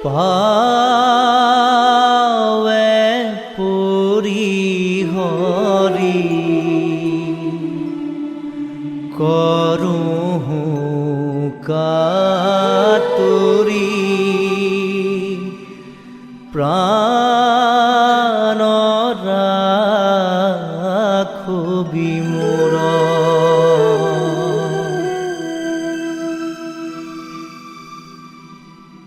পাৱে পৰিহৰি কৰোঁ কাতুৰি প্ৰাণ ৰাখো বিমূৰ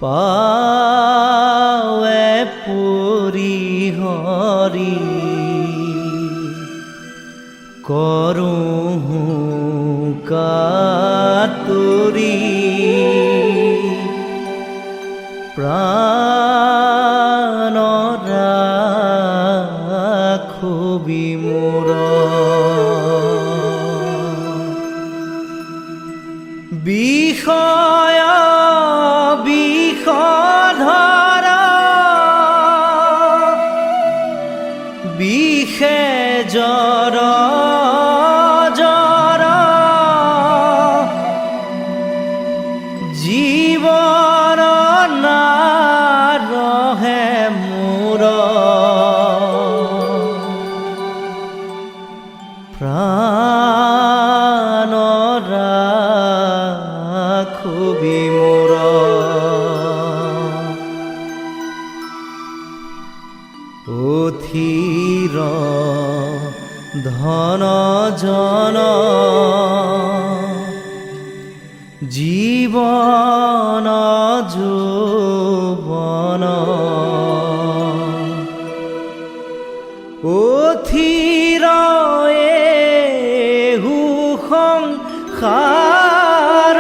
পাৱে পৰিহৰি কৰোঁ কাতুৰি প্ৰাণ ৰাখো বিমূৰ বিষয় বিষধৰ বিষে জ্বৰ জ্বৰ জীৱন নাৰহে মোৰ প্ৰাণ ৰাখো বিমূৰ অথিৰ ধন জন জীৱন যৌৱন অথিৰ এহু সংসাৰ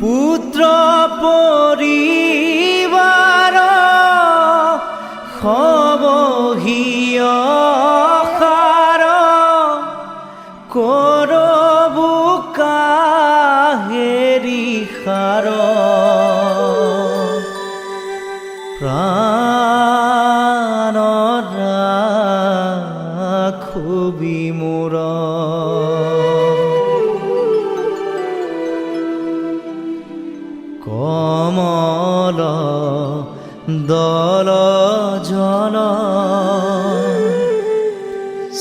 পুত্ৰ পৰিবাৰ সবহিয় সাৰ কৰবু কাহেৰি সাৰ প্ৰাণ ৰাখো বিমূৰ কমল দল জন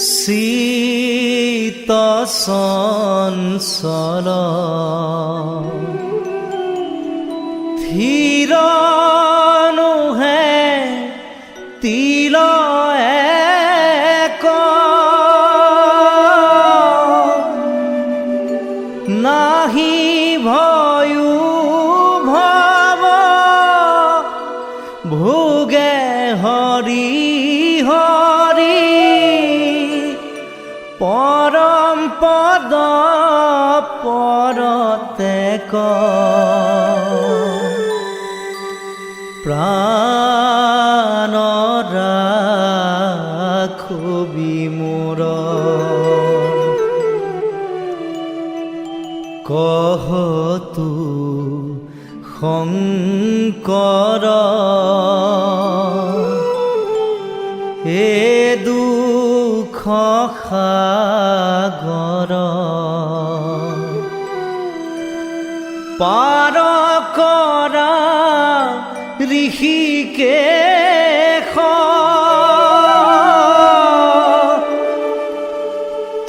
শীত চঞ্চল থিৰ নোহে তিল এক নাহি ভয়ো ভৱ ভোগে হৰি হৰি পৰম পদ পৰতেক প্ৰাণ ৰাখো বিমূৰ কহতু শংকৰ এ দুখ সাগৰ পাৰ কৰা ঋষিকেশ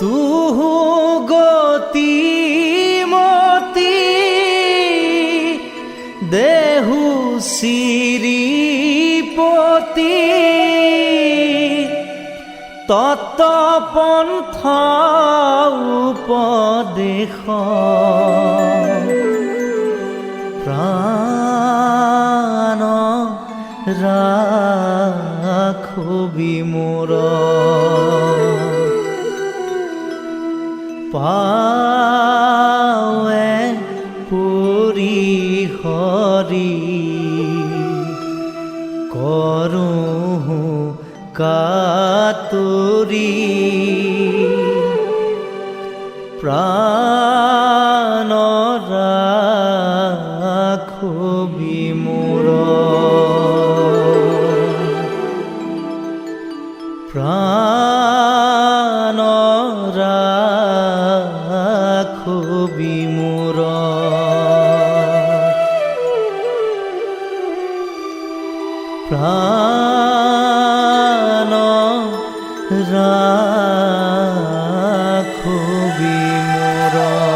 তুহু গতি মতি দেহু শ্ৰীপতি তত্ত্বপন্থ উপদেশ প্ৰাণ ৰাখো বিমূৰ পাৱে পৰিহৰি কৰোঁ কাতুৰি প্ৰাণ ৰাখো বিমূৰ প্ৰাণ ৰাখো বিমূৰ বিমোৰা